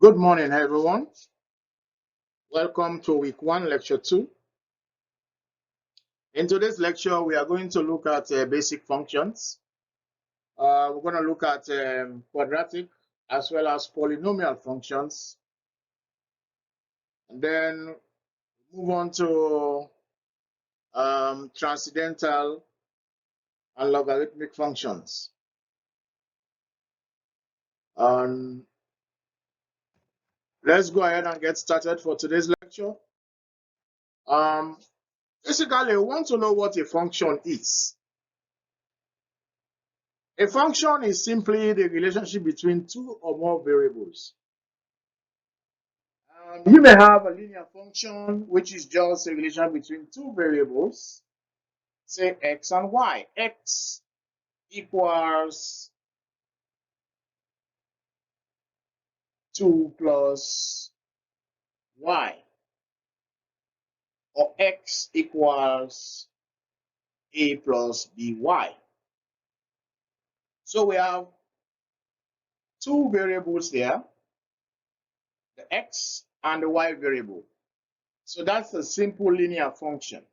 Good morning, everyone. Welcome to week 1, lecture 2. In today's lecture, we are going to look at basic functions. We're going to look at quadratic as well as polynomial functions. And then move on to transcendental and logarithmic functions. Let's go ahead and get started for today's lecture. Basically, we want to know what a function is. A function is simply the relationship between two or more variables. You may have a linear function, which is just a relation between two variables, say x and y. X equals 2 plus y, or x equals a plus by. So we have two variables there, the x and the y variable. So that's a simple linear function.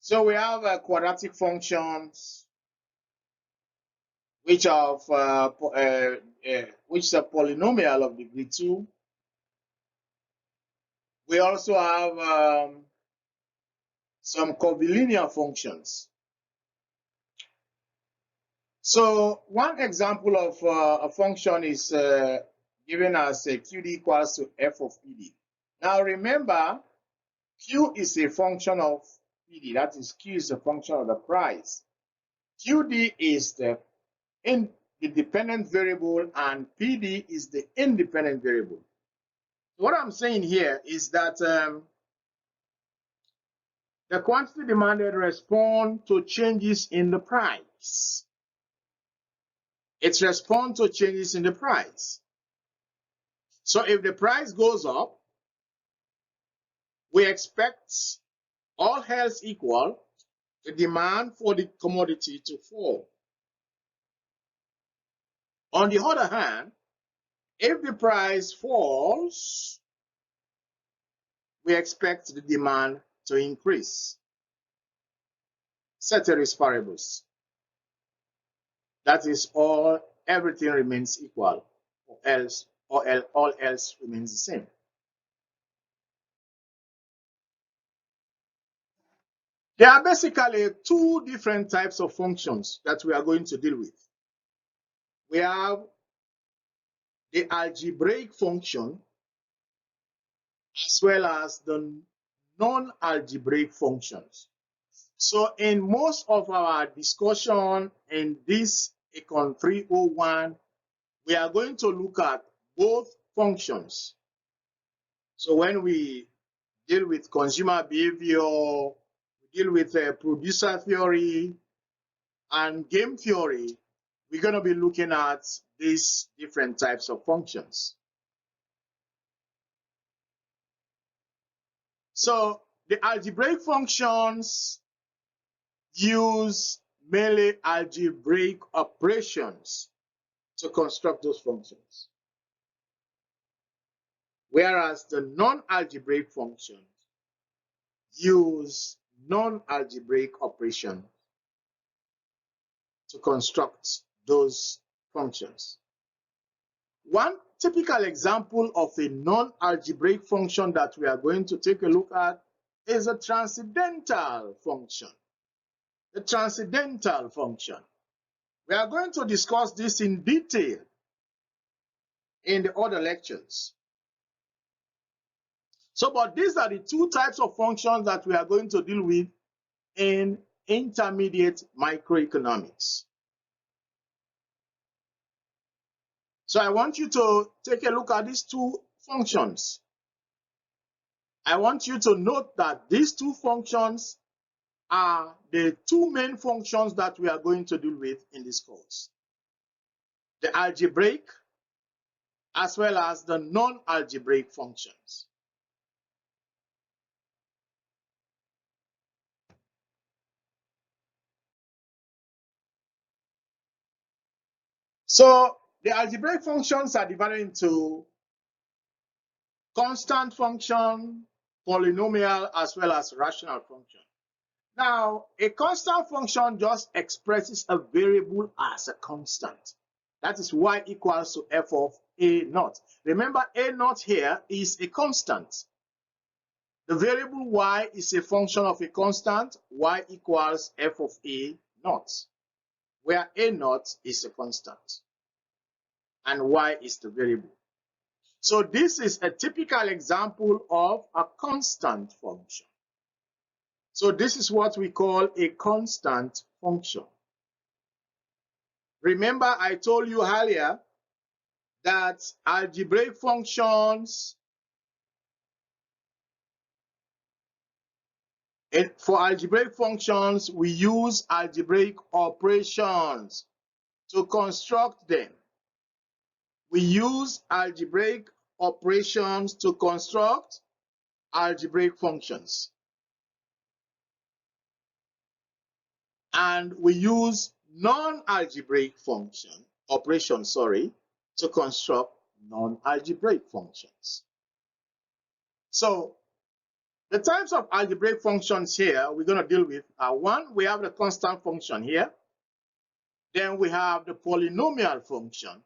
So we have quadratic functions, which is a polynomial of degree 2. We also have some curvilinear functions. So one example of a function is given as qd equals to f of pd. Now remember, q is a function of pd, that is, q is a function of the price. qd is the dependent variable and pd is the independent variable. What I'm saying here is that the quantity demanded responds to changes in the price. It responds to changes in the price. So if the price goes up, we expect, all else equal, the demand for the commodity to fall. On the other hand, if the price falls, we expect the demand to increase. Ceteris paribus. That is, everything remains equal, or all else remains the same. There are basically two different types of functions that we are going to deal with. We have the algebraic function as well as the non-algebraic functions. So in most of our discussion in this Econ 301, we are going to look at both functions. So when we deal with consumer behavior, we deal with producer theory and game theory, we're going to be looking at these different types of functions. So the algebraic functions use mainly algebraic operations to construct those functions, whereas the non-algebraic functions use non-algebraic operations to construct those functions. One typical example of a non-algebraic function that we are going to take a look at is a transcendental function. The transcendental function. We are going to discuss this in detail in the other lectures. So, but these are the two types of functions that we are going to deal with in intermediate microeconomics. So I want you to take a look at these two functions. I want you to note that these two functions are the two main functions that we are going to deal with in this course. The algebraic as well as the non-algebraic functions. So the algebraic functions are divided into constant function, polynomial, as well as rational function. Now, a constant function just expresses a variable as a constant. That is y equals to f of a naught. Remember, a naught here is a constant. The variable y is a function of a constant, y equals f of a naught, where a naught is a constant and y is the variable. So this is a typical example of a constant function. So this is what we call a constant function. Remember, I told you earlier that algebraic functions, for algebraic functions, we use algebraic operations to construct them. We use algebraic operations to construct algebraic functions. And we use non-algebraic operations, to construct non-algebraic functions. So the types of algebraic functions here we're going to deal with are: one, we have the constant function here. Then we have the polynomial function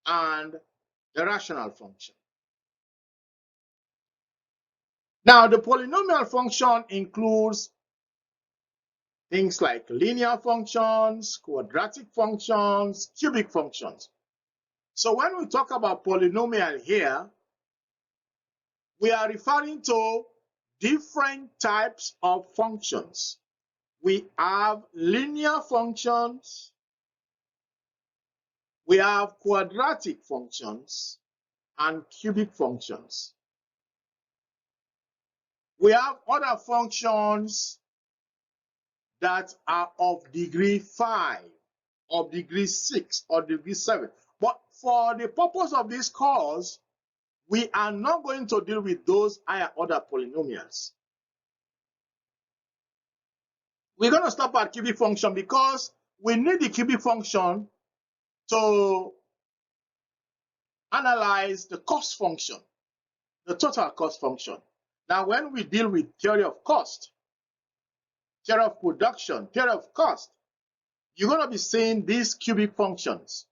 and the rational function. Now, the polynomial function includes things like linear functions, quadratic functions, cubic functions. So when we talk about polynomial here, we are referring to different types of functions. We have linear functions, we have quadratic functions, and cubic functions. We have other functions that are of degree 5, of degree 6, or degree 7. But for the purpose of this course, we are not going to deal with those higher order polynomials. We're going to stop at cubic function because we need the cubic function to analyze the cost function, the total cost function. Now, when we deal with theory of cost, theory of production, theory of cost, you're going to be seeing these cubic functions.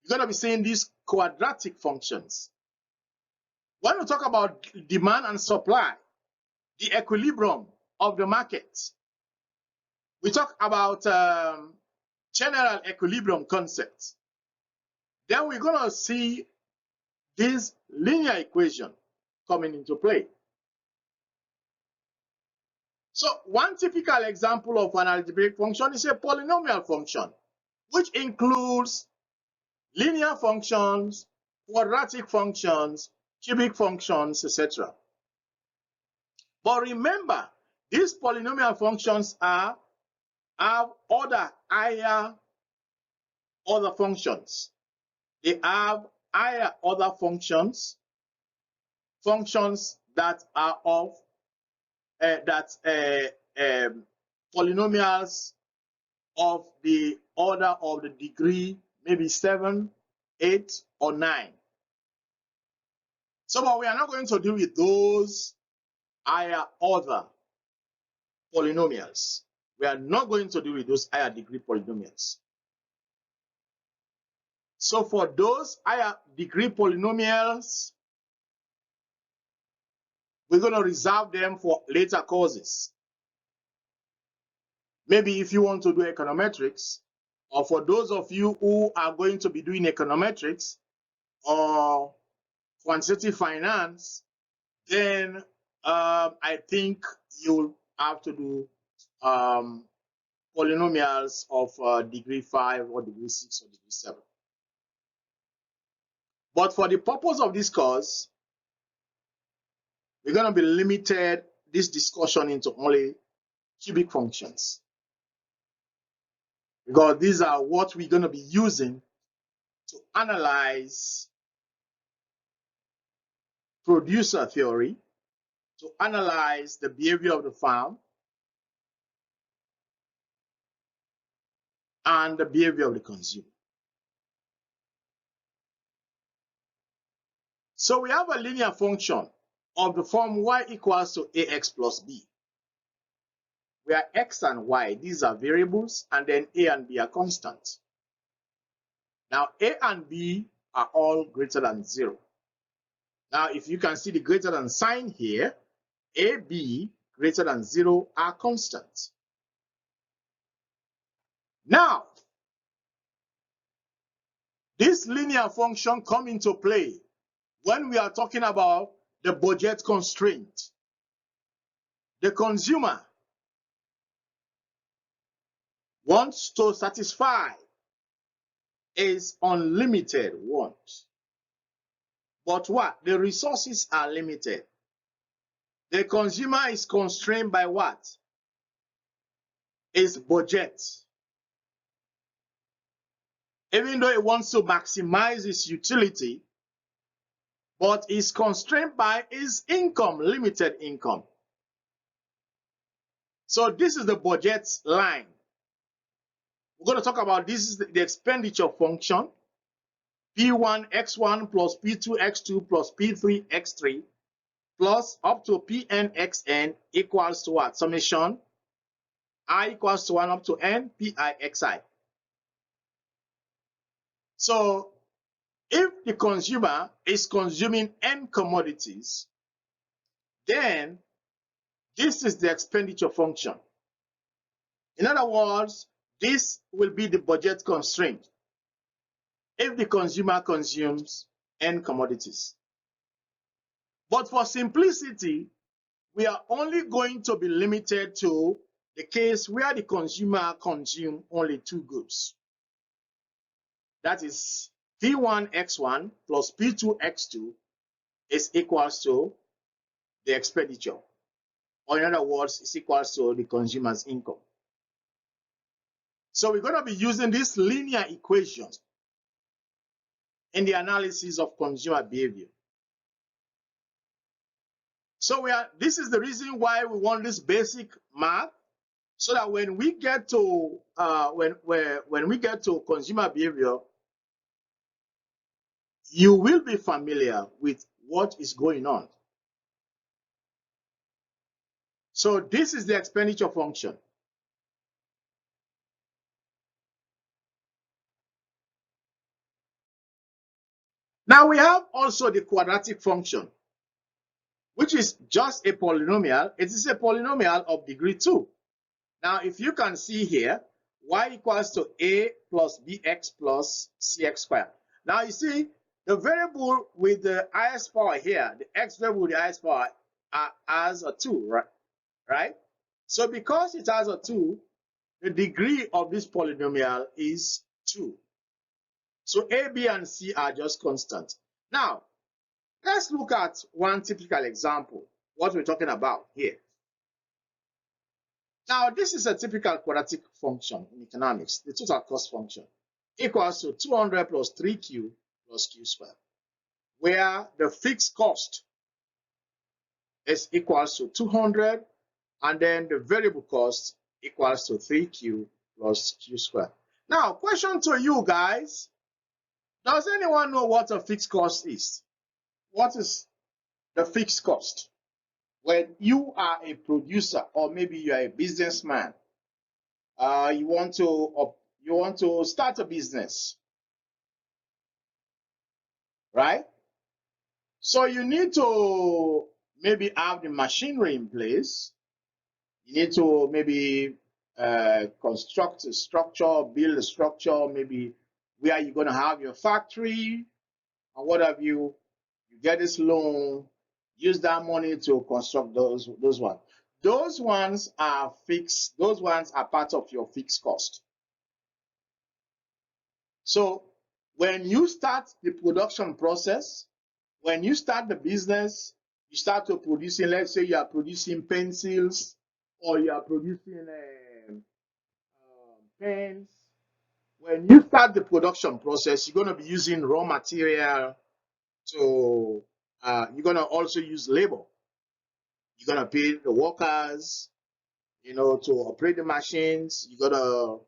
You're going to be seeing these quadratic functions. When we talk about demand and supply, the equilibrium of the market, we talk about general equilibrium concepts. Then we're going to see this linear equation coming into play. So one typical example of an algebraic function is a polynomial function, which includes linear functions, quadratic functions, cubic functions, etc. But remember, these polynomial functions have higher order functions. They have higher order functions that are of polynomials of the order of the degree, maybe 7, 8, or 9. So, but we are not going to deal with those higher order polynomials. We are not going to deal with those higher degree polynomials. So for those higher degree polynomials, we're going to reserve them for later courses. Maybe if you want to do econometrics, or for those of you who are going to be doing econometrics or quantitative finance, then I think you'll have to do polynomials of degree 5 or degree 6 or degree 7. But for the purpose of this course, we're going to be limited this discussion into only cubic functions, because these are what we're going to be using to analyze producer theory, to analyze the behavior of the farm, and the behavior of the consumer. So we have a linear function of the form y equals to ax plus b, where x and y, these are variables, and then a and b are constants. Now a and b are all greater than 0. Now if you can see the greater than sign here, a, b greater than 0 are constants. Now this linear function comes into play when we are talking about the budget constraint. The consumer wants to satisfy his unlimited wants. But what? The resources are limited. The consumer is constrained by what? His budget. Even though he wants to maximize his utility, but is constrained by his income, limited income. So this is the budget line. We're going to talk about this is the expenditure function. P1x1 plus P2x2 plus P3x3 plus up to Pnxn equals to what? Summation I equals to 1 up to n Pixi. So if the consumer is consuming n commodities, then this is the expenditure function. In other words, this will be the budget constraint if the consumer consumes n commodities. But for simplicity, we are only going to be limited to the case where the consumer consumes only 2 goods. That is P1x1 plus P2x2 is equals to the expenditure. Or in other words, it's equals to the consumer's income. So we're going to be using this linear equation in the analysis of consumer behavior. So this is the reason why we want this basic math, so that when we get to when we get to consumer behavior, you will be familiar with what is going on. So this is the expenditure function. Now we have also the quadratic function, which is just a polynomial. It is a polynomial of degree 2. Now, if you can see here, y equals to a plus bx plus cx squared. Now, you see, the variable with the highest power here, the x variable with the highest power has a 2, right? So because it has a 2, the degree of this polynomial is 2. So a, b, and c are just constant. Now, let's look at one typical example, what we're talking about here. Now, this is a typical quadratic function in economics, the total cost function, equals to 200 plus 3q plus q squared, where the fixed cost is equals to 200, and then the variable cost equals to 3q plus q squared. Now, question to you guys, does anyone know what a fixed cost is? What is the fixed cost? When you are a producer, or maybe you are a businessman, you want to start a business, right? So you need to maybe have the machinery in place. You need to maybe construct a structure, build a structure, maybe where you're going to have your factory or what have you. You get this loan, use that money to construct those ones. Those ones are fixed. Those ones are part of your fixed cost. So when you start the production process, when you start the business, you start to producing, let's say you are producing pencils, or you are producing pens. When you start the production process, you're going to be using raw material to, you're going to also use labor. You're going to pay the workers, to operate the machines. You're going to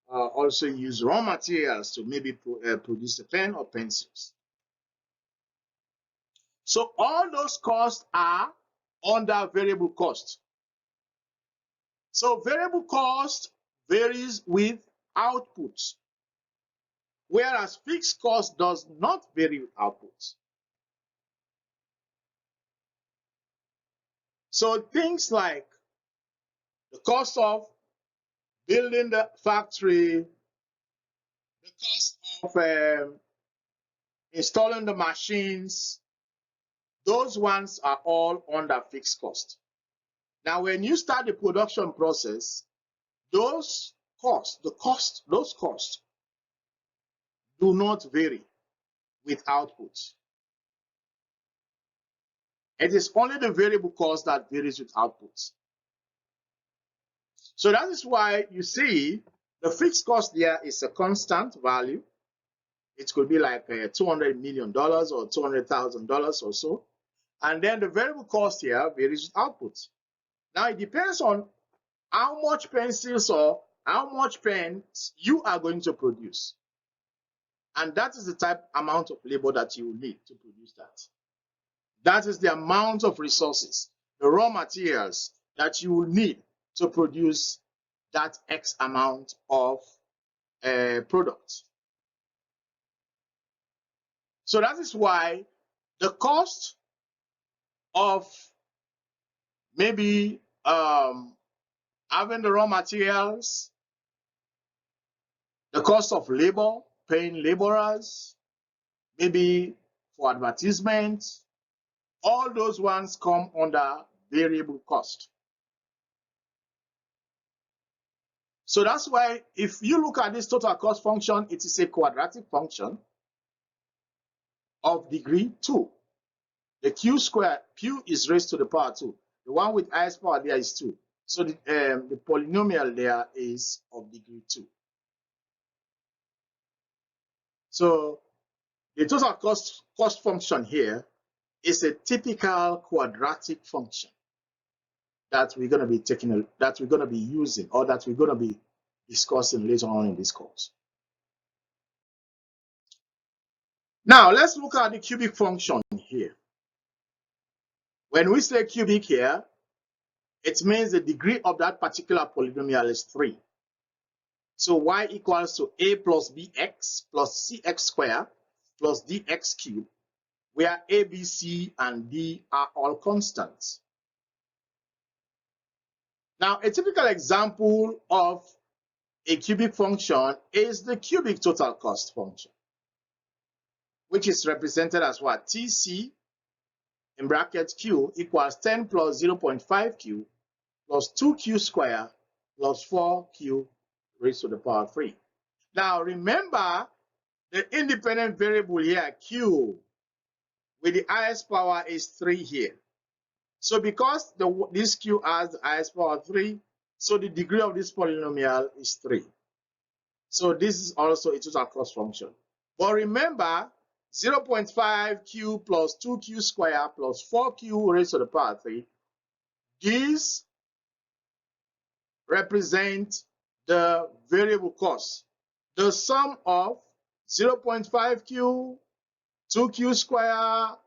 also use raw materials to maybe produce a pen or pencils. So all those costs are under variable cost. So variable cost varies with output, whereas fixed cost does not vary with output. So things like the cost of building the factory, the cost of installing the machines, those ones are all under fixed cost. Now, when you start the production process, those costs do not vary with output. It is only the variable cost that varies with output. So that is why you see the fixed cost there is a constant value. It could be like $200 million or $200,000 or so. And then the variable cost here varies with output. Now it depends on how much pencils or how much pens you are going to produce. And that is the type amount of labor that you will need to produce that. That is the amount of resources, the raw materials that you will need to produce that X amount of product. So that is why the cost of maybe having the raw materials, the cost of labor, paying laborers, maybe for advertisement, all those ones come under variable cost. So that's why if you look at this total cost function, it is a quadratic function of degree 2. The q squared, q is raised to the power 2. The one with highest power there is 2. So the polynomial there is of degree 2. So the total cost function here is a typical quadratic function that we're going to be using, or that we're going to be discussing later on in this course. Now let's look at the cubic function here. When we say cubic here, it means the degree of that particular polynomial is 3. So y equals to a plus bx plus cx squared plus dx cubed, where a, b, c, and d are all constants. Now, a typical example of a cubic function is the cubic total cost function, which is represented as what? Tc in bracket q equals 10 plus 0.5q plus 2q squared plus 4q raised to the power 3. Now, remember the independent variable here, q, with the highest power is 3 here. So because this q has the highest power 3, so the degree of this polynomial is 3. So this is also a total cost function. But remember, 0.5q plus 2q squared plus 4q raised to the power 3, these represent the variable cost. The sum of 0.5q, 2q squared,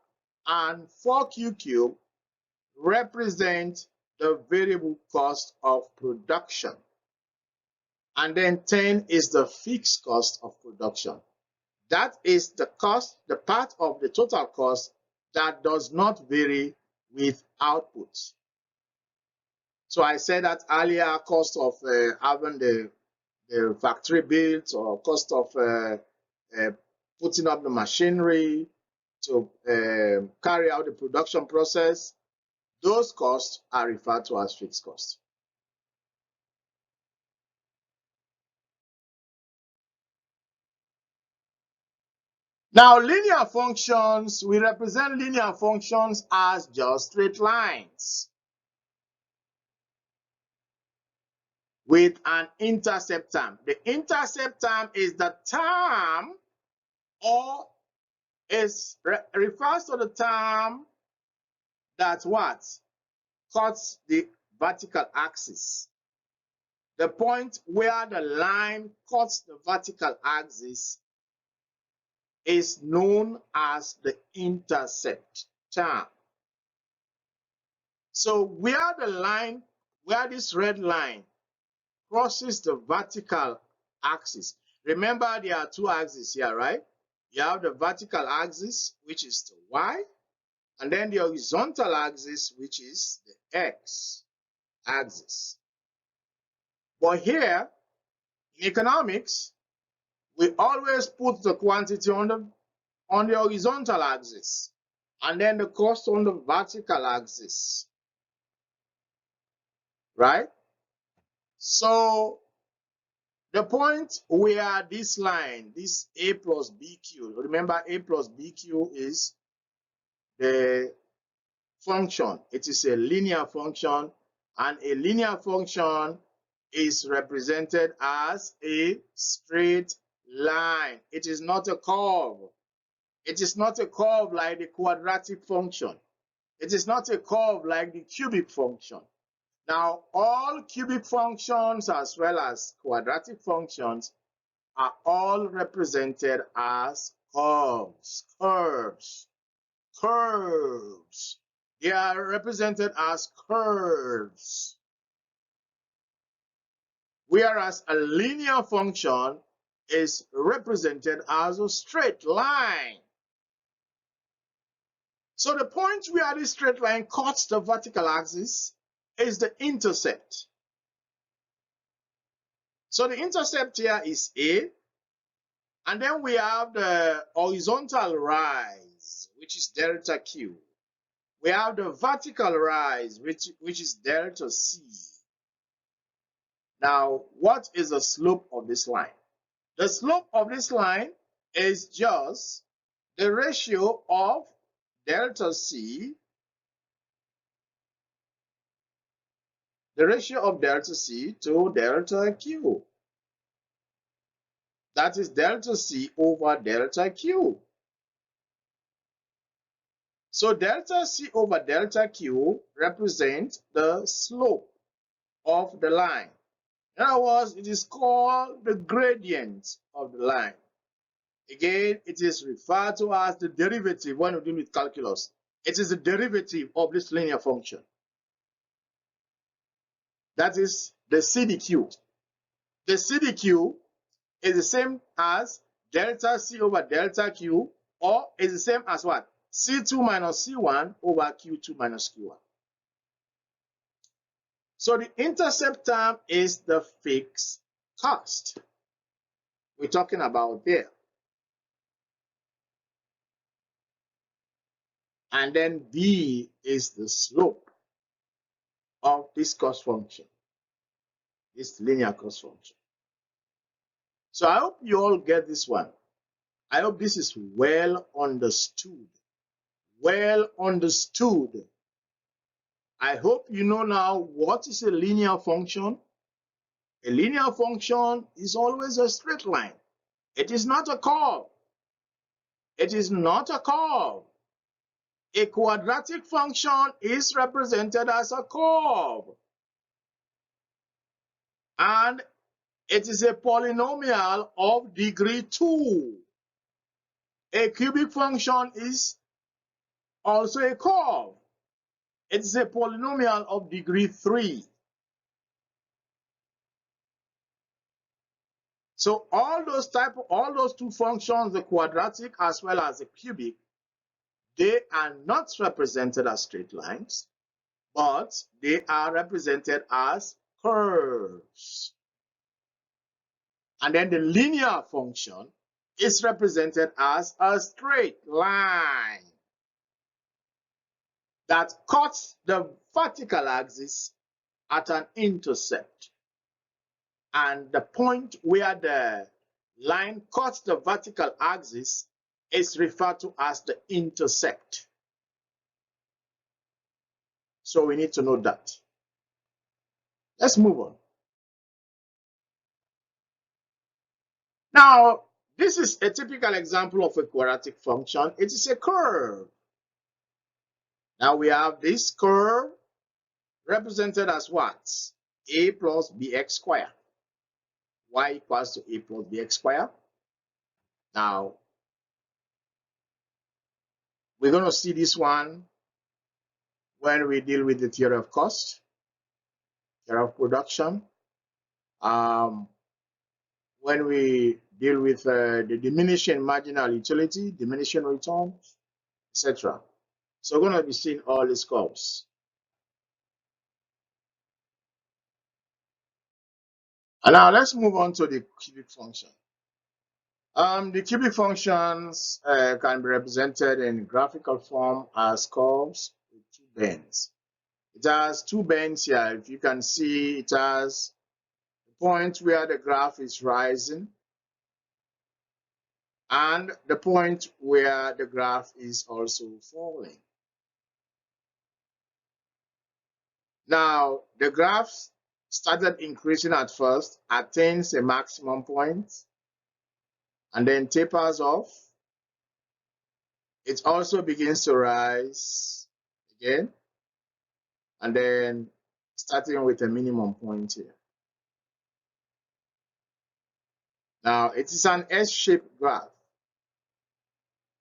and 4q cubed represent the variable cost of production. And then 10 is the fixed cost of production. That is the cost, the part of the total cost that does not vary with output. So I said that earlier, cost of having the factory built, or cost of putting up the machinery to carry out the production process, those costs are referred to as fixed costs. Now, linear functions, we represent linear functions as just straight lines with an intercept term. The intercept term is the term, or refers to the term that what? Cuts the vertical axis. The point where the line cuts the vertical axis is known as the intercept. term. So where this red line crosses the vertical axis, remember there are two axes here, right? You have the vertical axis, which is the y, and then the horizontal axis, which is the x axis. But here, in economics, we always put the quantity on the horizontal axis, and then the cost on the vertical axis, right? So the point where this line, this A plus BQ, remember A plus BQ is the function. It is a linear function, and a linear function is represented as a straight line. It is not a curve. It is not a curve like the quadratic function. It is not a curve like the cubic function. Now, all cubic functions as well as quadratic functions are all represented as curves. They are represented as curves. Whereas a linear function is represented as a straight line. So the point where this straight line cuts the vertical axis is the intercept. So the intercept here is A, and then we have the horizontal rise, which is delta Q. We have the vertical rise, which is delta C. Now, what is the slope of this line? The slope of this line is just the ratio of delta C, to delta Q. That is delta C over delta Q. So delta C over delta Q represents the slope of the line. In other words, it is called the gradient of the line. Again, it is referred to as the derivative when we're dealing with calculus. It is the derivative of this linear function. That is the CDQ. The CDQ is the same as delta C over delta Q, or is the same as what? C2 minus C1 over Q2 minus Q1. So the intercept term is the fixed cost we're talking about there. And then B is the slope of this cost function, this linear cost function. So I hope you all get this one. I hope this is well understood. Well understood. I hope you know now what is a linear function. A linear function is always a straight line. It is not a curve. It is not a curve. A quadratic function is represented as a curve. And it is a polynomial of degree 2. A cubic function is also a curve. It's a polynomial of degree 3. So all those two functions, the quadratic as well as the cubic, they are not represented as straight lines, but they are represented as curves. And then the linear function is represented as a straight line that cuts the vertical axis at an intercept. And the point where the line cuts the vertical axis is referred to as the intercept. So we need to know that. Let's move on. Now, this is a typical example of a quadratic function. It is a curve. Now we have this curve represented as what? A plus bx squared. Y equals to a plus bx squared. Now, We're going to see this one when we deal with the theory of cost, theory of production, when we deal with the diminishing marginal utility, diminishing return, etc. So we're going to be seeing all these curves. And now let's move on to the cubic function. The cubic functions can be represented in graphical form as curves with two bends. It has two bends here. If you can see, it has the point where the graph is rising and the point where the graph is also falling. Now, the graph started increasing at first, attains a maximum point, and then tapers off. It also begins to rise again, and then starting with a minimum point here. Now, it is an S-shaped graph.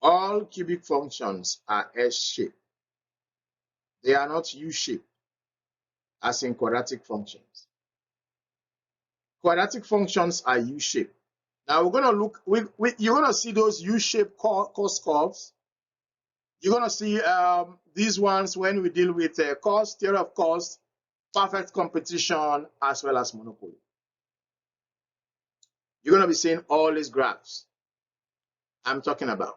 All cubic functions are S-shaped. They are not U-shaped, as in quadratic functions. Quadratic functions are U-shaped. Now, we're going to look, you're going to see those U-shaped cost curves. You're going to see these ones when we deal with cost, theory of cost, perfect competition, as well as monopoly. You're going to be seeing all these graphs I'm talking about.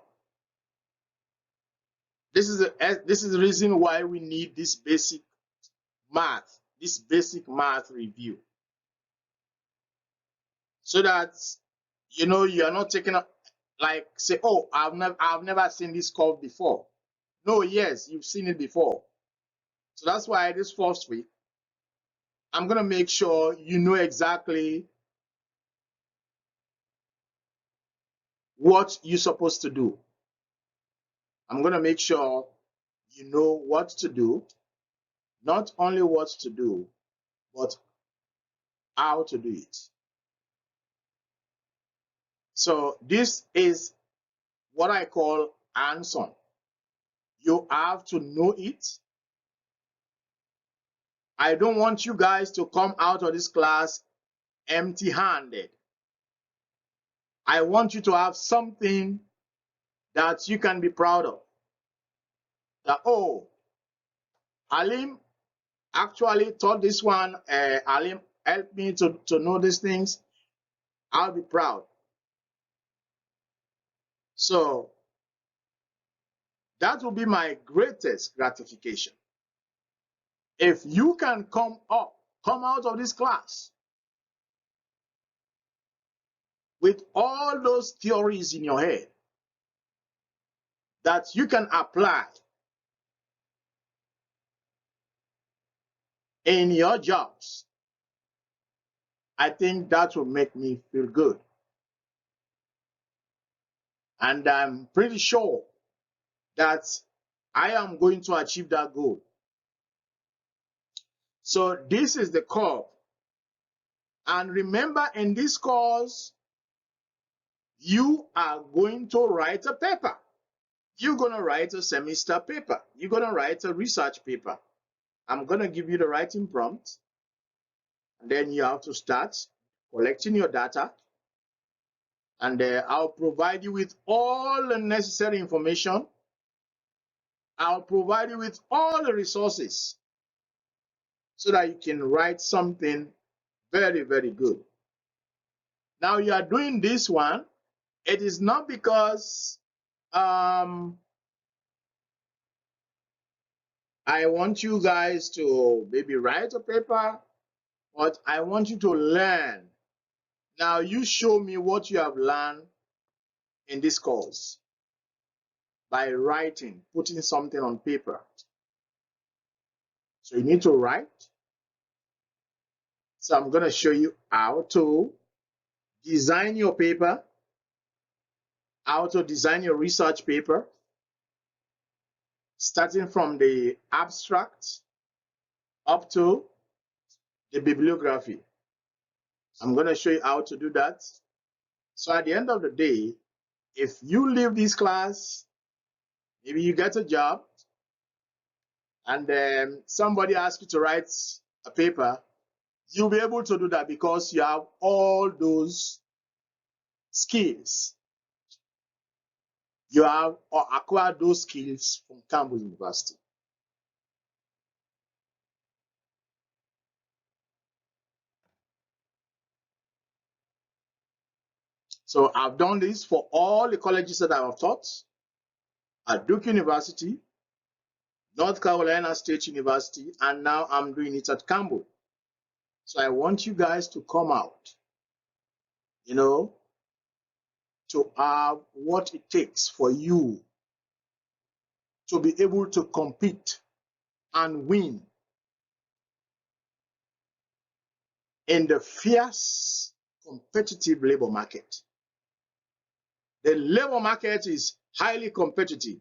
This is the reason why we need this basic math review. So that, you know, you are not taking up, like, say, oh, I've never seen this curve before. No, yes, you've seen it before. So that's why this first week, I'm going to make sure you know exactly what you're supposed to do. I'm going to make sure you know what to do, not only what to do, but how to do it. So this is what I call hands-on. You have to know it. I don't want you guys to come out of this class empty-handed. I want you to have something that you can be proud of. That, oh, Alim actually taught this one. Alim helped me to know these things. I'll be proud. So that will be my greatest gratification. If you can come out of this class with all those theories in your head that you can apply in your jobs, I think that will make me feel good. And I'm pretty sure that I am going to achieve that goal. So this is the curve. And remember, in this course, you are going to write a paper. You're going to write a semester paper. You're going to write a research paper. I'm going to give you the writing prompt. And then you have to start collecting your data. And I'll provide you with all the necessary information. I'll provide you with all the resources so that you can write something very, very good. Now you are doing this one. It is not because I want you guys to maybe write a paper, but I want you to learn. Now you show me what you have learned in this course by writing, putting something on paper. So you need to write. So I'm going to show you how to design your paper, how to design your research paper, starting from the abstract up to the bibliography. I'm going to show you how to do that. So at the end of the day, if you leave this class, Maybe you get a job and somebody asks you to write a paper. You'll be able to do that because you have all those skills. You have or acquired those skills from Campbell University. So I've done this for all the colleges that I've taught at Duke University, North Carolina State University, and now I'm doing it at Campbell. So I want you guys to come out, you know, to have what it takes for you to be able to compete and win in the fierce competitive labor market. The labor market is highly competitive.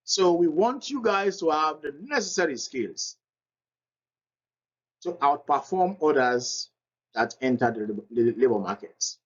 So we want you guys to have the necessary skills to outperform others that enter the labor markets.